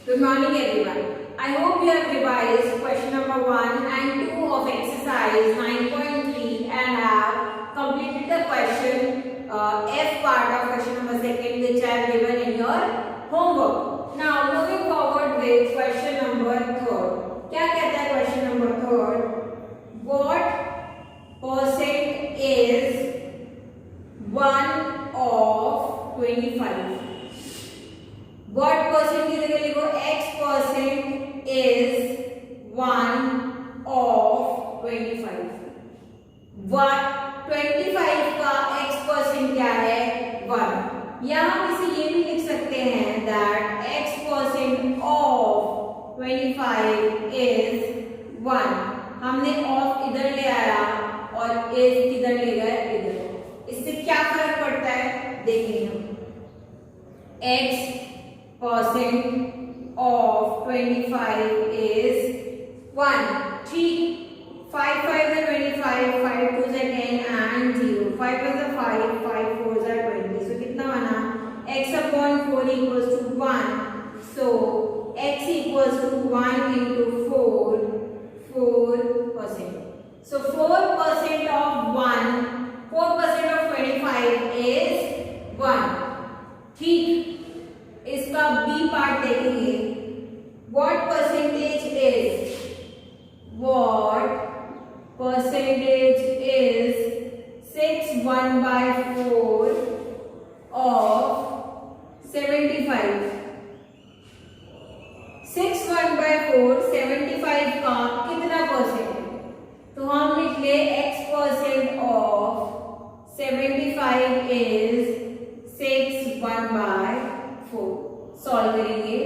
Good morning everyone. I hope you have revised question number 1 and 2 of exercise 9.3 and have completed the question F part of question number 2 which I have given in your homework. Now moving forward with question number 3. क्या कहता है question number 3? What percent is 1 of 25? What percent की जगह लिखो x% is 1 of 25. 25 का x% क्या है 1. यहाँ किसी ये भी लिख सकते हैं that x% of 25 is 1. हमने of इधर ले आया और is किधर ले गए इधर. इससे क्या फर्क पड़ता है देखेंगे हम. x% of 25 is 1. ठीक. 5 5 is 25, 5 2 is 10 and 0. 5 is 5, 5 4 is 20. So कितना बना? x upon 4 equals to 1. So x equals to 1 into 4, 4%. So 4% of 1, 4% of 25 is 1. ठीक. इसका बी पार्ट देखेंगे. What percentage is 6 1 by 4 of 75? 6 1 by 4 75 का कितना परसेंट? तो हम लिख ले x% of 75 is 6 1 by 4. Solve करेंगे.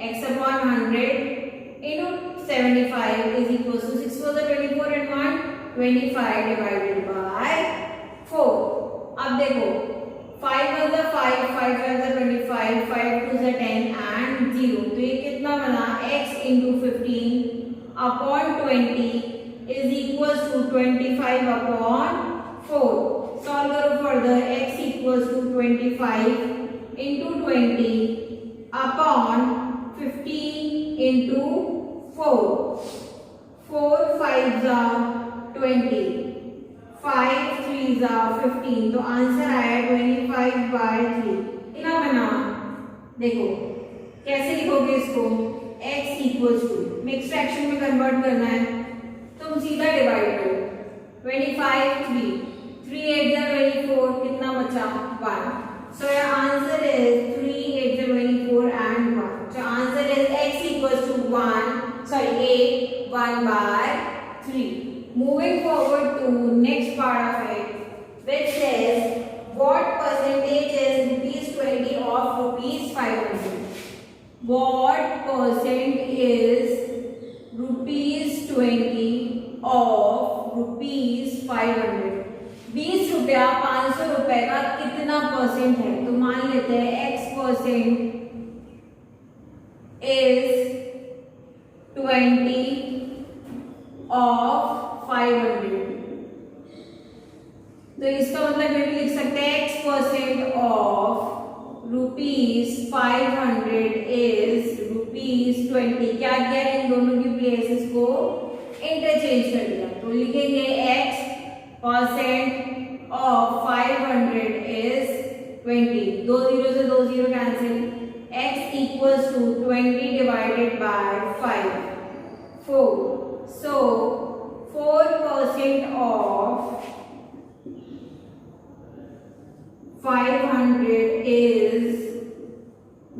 x upon 100 into 75 is equals to 6 4 is 24 and 1 25 divided by 4. अब देखो 5 was the 5 5 was the 25 5 2 is 10 and 0. तो ये कितना बना? x into 15 upon 20 is equals to 25 upon 4. Solve करो further. x equals to 25 into 20 upon 15 into 4. 4 5s are 20. 5 3s are 15. तो answer आया 25 by 3. कितना बना? देखो कैसे लिखोगे इसको? x equals to mix fraction में कन्वर्ट करना है. तुम सीधा डिवाइड करो. 25 3 3 8 जा 24. कितना बचा? 1. So your answer is 3 8 is 24 and 1. So answer is x equals to 1 by 3. Moving forward to next part of it, which says what percentage is rupees 20 of rupees 500? What percent is rupees 20 of rupees 500? 20 रुपया 500 रुपए का कितना percent है? तो मान लेते हैं x% is 20 of 500. तो इसका मतलब ये भी लिख सकते हैं x% of rupees 500 is rupees 20. क्या किया? इन दोनों की प्लेसेस को इंटरचेंज कर दिया. तो लिखेंगे x% of 500 is 20. 2 0 से 2 0 cancel. x equals to 20 divided by 5 4. So 4% of 500 is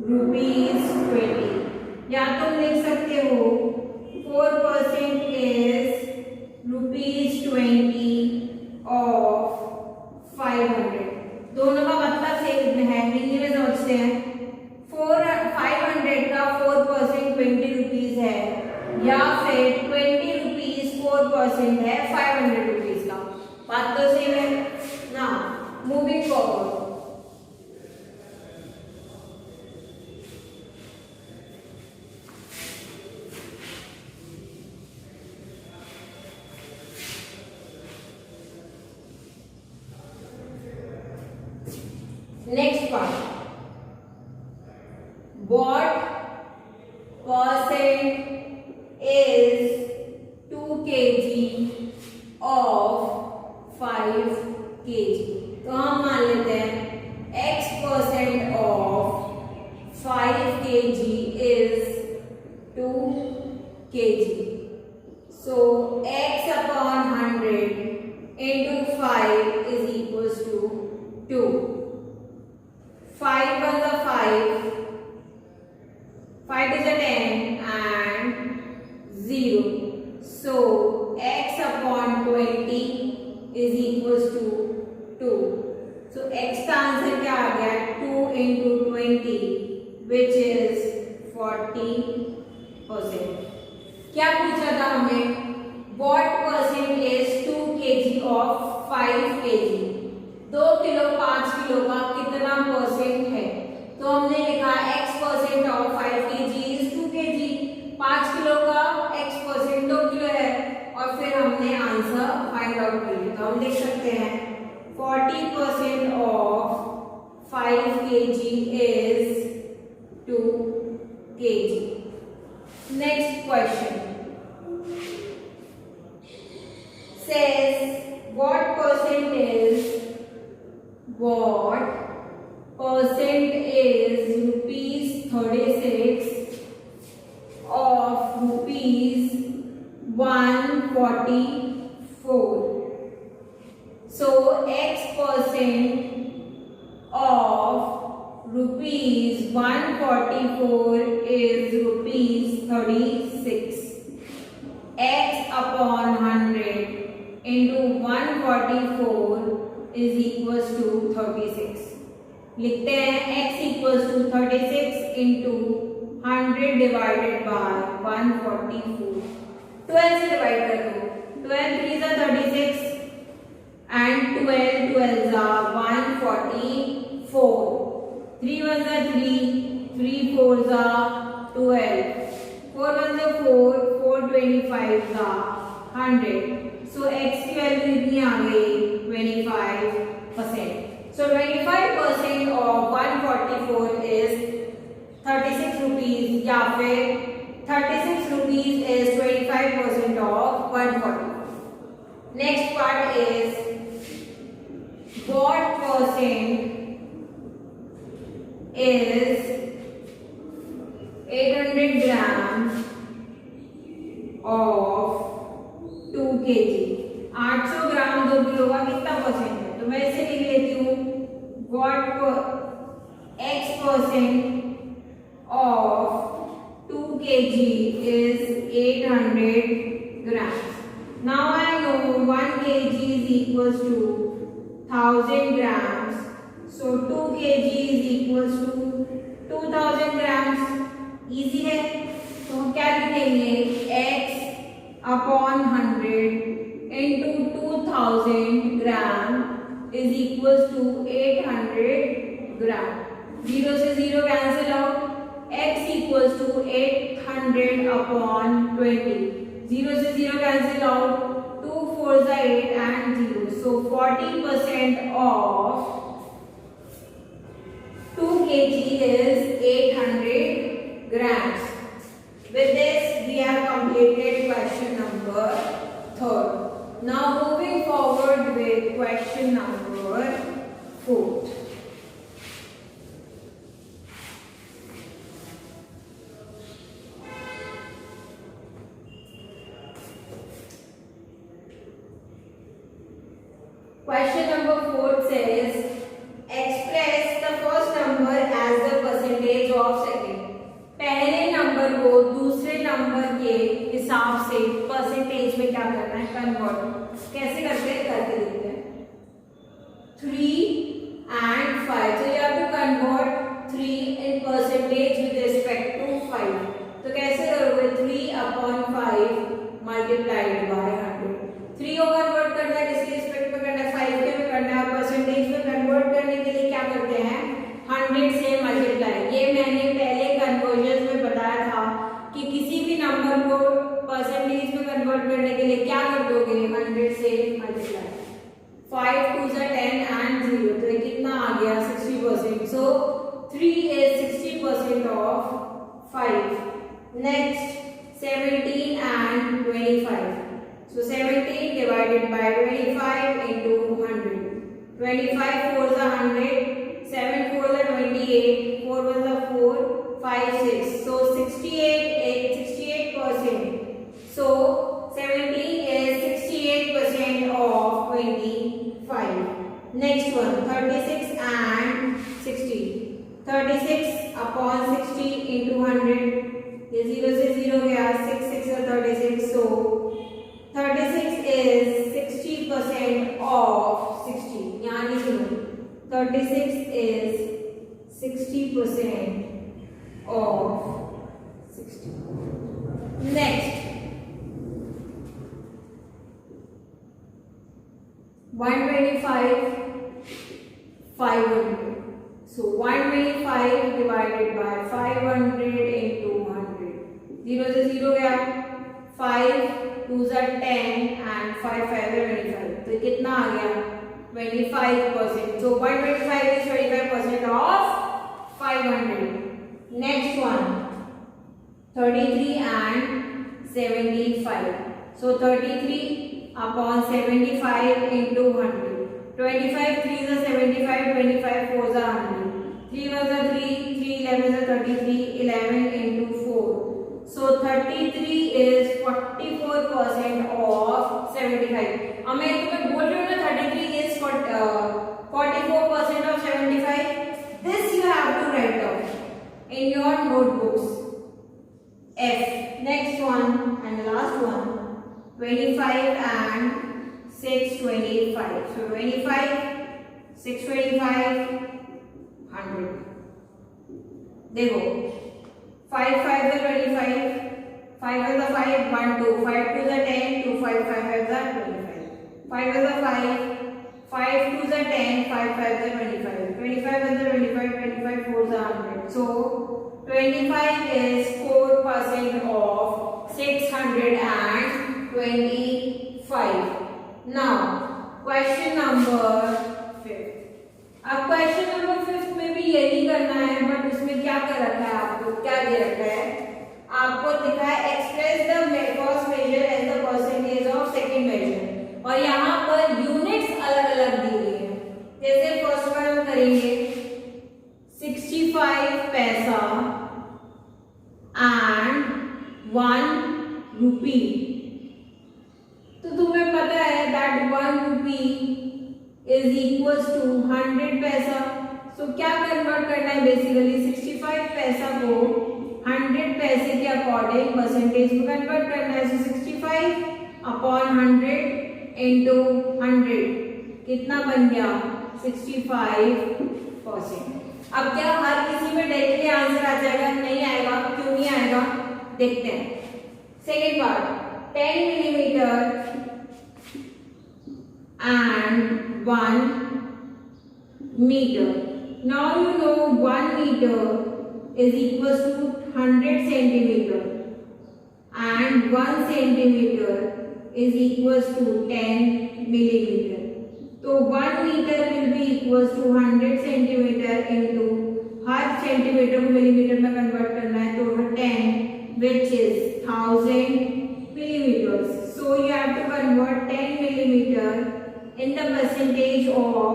rupees 20. या तुम लिख सकते हो 4% is rupees 20 of 500. दोनों का मतलब सेम है. हिंदी में समझते हैं. 500 का 4% 20 रुपीज है या फिर 20 रुपीज 4% है 500 रुपीज का. बात तो सेम है ना. Moving forward. Next part. What kg is 2 kg. So x upon 100 into 5 is equals to 2. 5 was a 5, 5 is a 10 and 0. So x upon 20 is equals to 2. So x का answer क्या आ गया? 2 into 20 which is 40%. क्या पूछा था हमें? What percent is 2 kg of 5 kg? 2 kilo 5 kilo का कितना percent है? तो हमने लिखा x percent of 5 kg is 2 kg. 5 kilo का x परसेंट 2 किलो है और फिर हमने आंसर फाइंड आउट कर लिया. तो हम लिख सकते हैं 40% of 5 kg is 2 kg. Next question says what percent is rupees 36 of rupees 144. So x percent of rupees 144 is rupees 36. X upon 100 into 144 is equals to 36. लिखते हैं x equals to 36 into 100 divided by 144. 12 से divide कर दो. 12 3 are 36 and 12 12s are 144. 3 1s are 3, 3 4s are 12, 4 1s are 4, 4 25s are 100. So x की value इतनी आ गई 25%. So 25% of 144 is 36 rupees या फिर 36 rupees is 25% of 144. Next part is what percent is 800 grams of 2 kg. 800 gram 2 kilo का कितना percent है? तो मैं इसे लिख लेती हूँ what x percent of 2 kg is 800 grams. Now I know 1 kg is equals to 1000 grams. So 2 kg is equals to 2000 grams. Easy है. तो हम क्या लिखेंगे? x upon 100 into 2000 gram is equals to 800 gram. 0 से 0 cancel out. X equals to 800 upon 20. 0 से 0 cancel out. 2 4s are 8 and 0. So 40% of 2 kg is 800 grams. With this, we have completed question number 3rd. Now moving forward with question number 4th. Question number 4 says express the first number as the percentage of second. पहले number को दूसरे number के हिसाब से percentage में क्या करना है? कन्वर्ट. कैसे करते हैं? करके देखते हैं. 3 and 5. So you have to convert 3 in percentage with respect to 5. तो कैसे करोगे? 3 upon 5 multiplied by 100. 3 को कन्वर्ट करना है किसके रिस्पेक्ट में करना है? 5 के में करना है. परसेंटेज में कन्वर्ट करने के लिए क्या करते हैं? 100 से मल्टीप्लाई. ये मैंने पहले कन्वर्जन में बताया था कि किसी भी नंबर को परसेंटेज में कन्वर्ट करने के लिए क्या कर दोगे? 100 से मल्टीप्लाई. 5 2s are 10 and 0. तो ये कितना आ गया? 60%. So 3 is 60% of 5. Next 17 and 25. So 17 divided by 25 into 100. 25 4s are 100. 7 4s are 28. 4 1s are 4. 5 6, so 68%. So 17 is 68% of 25. Next one, 36 and 60. 36 upon 60 into 100. ये 0 से 0 गया, 6 6 और 36. So 36 is 60% of 60. यहाँ लिखो 36 is 60% of 60. Next, 125, 500. So 125 divided by 500 into 100. 0 से 0 गया, 5 2s are 10 and 5 5 are 25. तो कितना आ गया? 25%. So 125 is 25% of 500. Next one, 33 and 75. So 33 upon 75 into 100. 25 3s are 75, 25 4s are 100. 3 1s are 3, 3 11s are 33, 11 into 4. So 33 is 44% of 75. अब मैं तुम्हें बोल रही हूँ ना 33 is 44% of 75. This you have to write down in your notebooks. F. Next one and the last one, 25 and 625. So 25, 625, 100. देखो 5 5 is 25, 5 is 5, 1 2, 5 2 is 10, 2 5 5 5 is 25. 5 is 5, 5 2 is 10, 5 5 is 25. 25 is 25, 25 4 is 100. So 25 is 4% of 625. Now question number 5. अब question number 5 में भी यही करना है, but उसमें क्या कर रखा है? आपको क्या दे रखा है? आपको दिखा है express the first major as the percentage of second major, और यहाँ पर यूनिट्स अलग अलग दी हुई है. जैसे फर्स्ट वन हम करेंगे 65 पैसा एंड 1 रुपी. तो तुम्हें पता है that 1 rupee is equals to 100 paisa. सो क्या कन्वर्ट करना है? बेसिकली 65 पैसा को 100 पैसे के अकॉर्डिंग परसेंटेज में कन्वर्ट करना है. सो 65 अपॉन 100 इंटू 100 कितना बन गया? 65%. अब क्या हर किसी में डायरेक्टली आंसर आ जाएगा? नहीं आएगा. क्यों नहीं आएगा? देखते हैं. Second part, 10 millimeter and 1 meter. Now you know 1 meter is equals to 100 centimeter and 1 centimeter is equals to 10 millimeter. So 1 meter will be equals to 100 centimeter into her centimetre को millimetre में कन्वर्ट करना है, तो 10 which is 1000 millimeters. So you have to convert 10 millimeter in the percentage of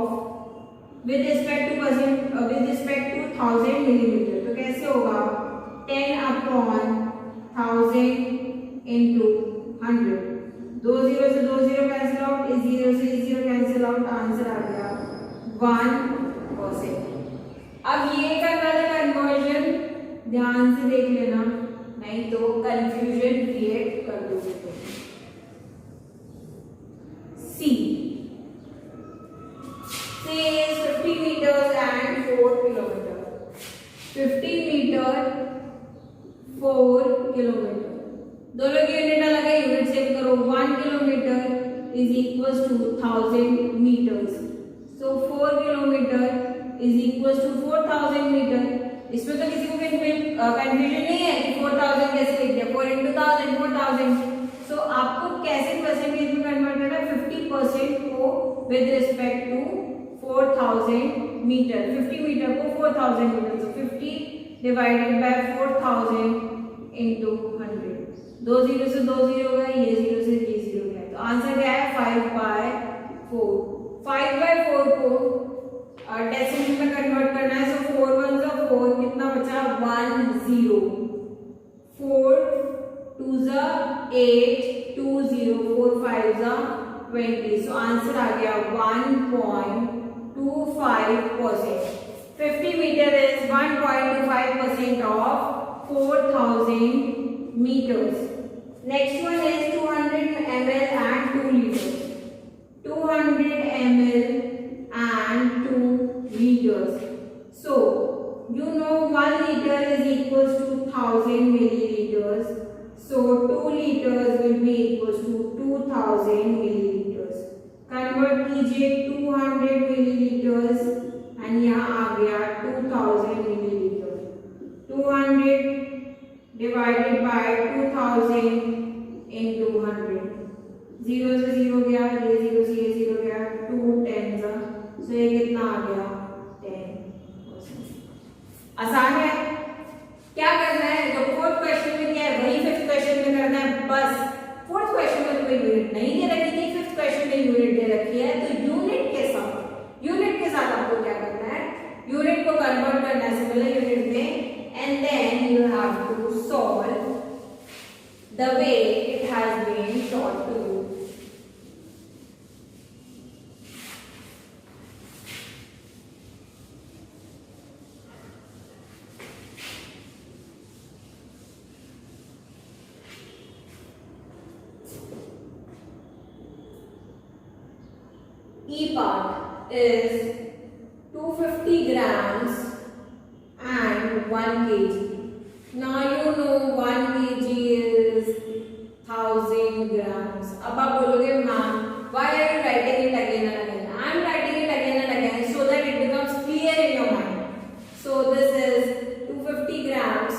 with respect to 1000 millimeter. तो कैसे होगा? 10 upon 1000 into 100. 2 0 से 2 0 cancel out, 0 से 0 कैंसिल आउट, आंसर आ गया 1%. अब ये करना था कन्वर्जन, ध्यान से देख लेना, नहीं तो कंफ्यूजन क्रिएट कर दोगे. सी says 50 meters and 4 kilometers. 50 meter 4 kilometer. दोनों की यूनिट अलग है, यूनिट सेव करो. 1 kilometre is equals to 1000 metres. So 4 kilometre is equals to 4000 metre. इसमें तो किसी को कंफ्यूजन नहीं है कि 4000 कैसे लिख दिया. 4 into 1000 4000. सो आपको कैसे परसेंटेज में कन्वर्ट करना है? 50% को with respect to 4000 metre. 50 metre को 4000 metre. So 50 divided by 4000 into 100. 2 0 से 2 0 गया, ये 0 से ये 0 गया. तो आंसर क्या है? 5/4. 5/4 को डेसिमल में कन्वर्ट करना है. सो 4 1s are 4 कितना बचा 1 0 4 2 8 2 0 4 5 20 सो आंसर आ गया 1.25%. 50 meter is 1.25% of 4000 meters. Next one is 200 ml and 2 liters. 200 ml and 2 liters. So you know 1 liter is equals to 1000 milliliters. So 2 liters will be equals to 2000 milliliters. Convert कीजिए 200 milliliters and यहाँ आ गया 2000 milliliters. 200 divided by 2000 into 100. 0 से 0 गया, ये 0 से ये 0 गया, 2 10 सो ये कितना आ गया 10%. आसान है. क्या करना है जो फोर्थ क्वेश्चन में क्या है वही फिफ्थ क्वेश्चन में करना है. बस फोर्थ क्वेश्चन में कोई यूनिट नहीं दे रखी थी, फिफ्थ क्वेश्चन में यूनिट दे रखी है. तो यूनिट के साथ आपको क्या करना है, यूनिट को कन्वर्ट करना है सिमिलर यूनिट में and then you have to solve the way it has been taught to you. E part is 250 grams and 1 kg. Now you know 1 kg is 1000 grams. अब आप बोलोगे ma'am why are you writing it again and again? I am writing it again and again so that it becomes clear in your mind. So this is 250 grams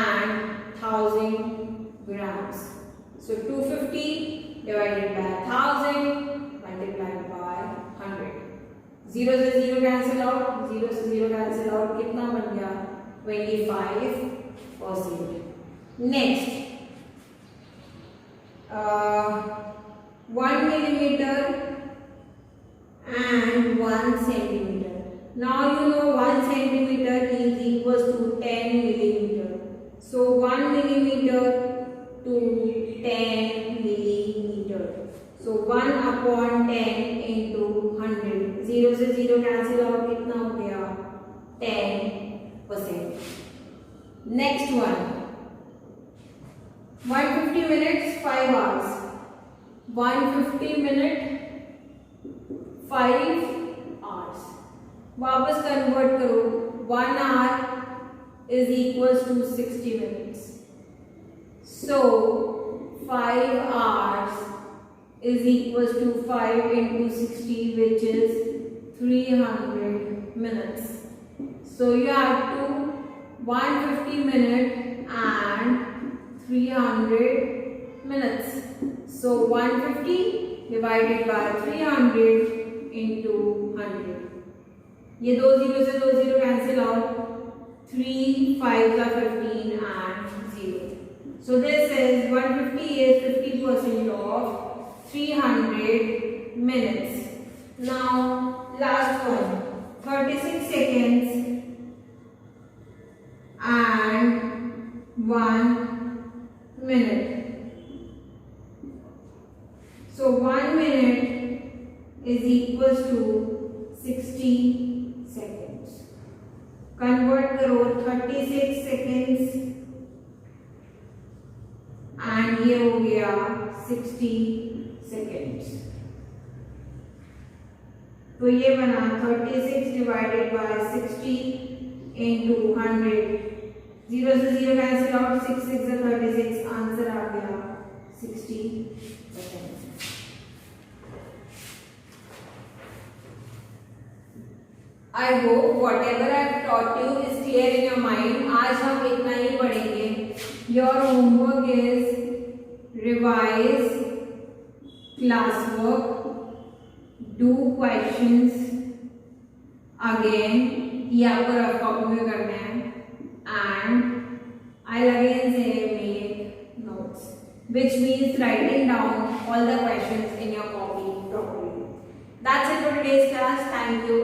and 1000 grams. So 250 divided by 1000 multiplied by 100. 0 से 0 cancel out, 0 से 0 cancel out, कितना बन गया 25%. Next 1 millimeter and 1 centimeter. Now you know 1 centimeter is equals to 10 millimeter. So 1 millimeter to 10 millimeter. So 1 upon 10 into 100. 0 से 0 cancel out, कितना हो गया 10%. Next one 150 minutes 5 hours. 150 minute 5 hours. वापस convert करो. 1 hour is equals to 60 minutes. So 5 hours is equals to 5 into 60 which is 300 minutes. So you have to 150 minute and 300 minutes. So 150 divided by 300 into 100. ये 2 0 से 2 0 cancel out. 3 5 are 15 and 0. So this is 150 is 50% of 300 minutes. Now last one 36 seconds and 1 minute. So 1 minute is equals to 60 seconds. Convert करो 36 seconds and ये हो गया 60 seconds. तो ये बना 36 divided by 60 into 100. 0 से 0 कैंसिल आउट. 6 6 से 36. Answer आ गया 60 seconds. I hope whatever I have taught you is clear in your mind. आज हम इतना ही पढ़ेंगे. Your homework is revise classwork, do questions again. ये आपको रफ कॉपी में करना है and I'll again say make notes, which means writing down all the questions in your copy properly. That's it for today's class. Thank you.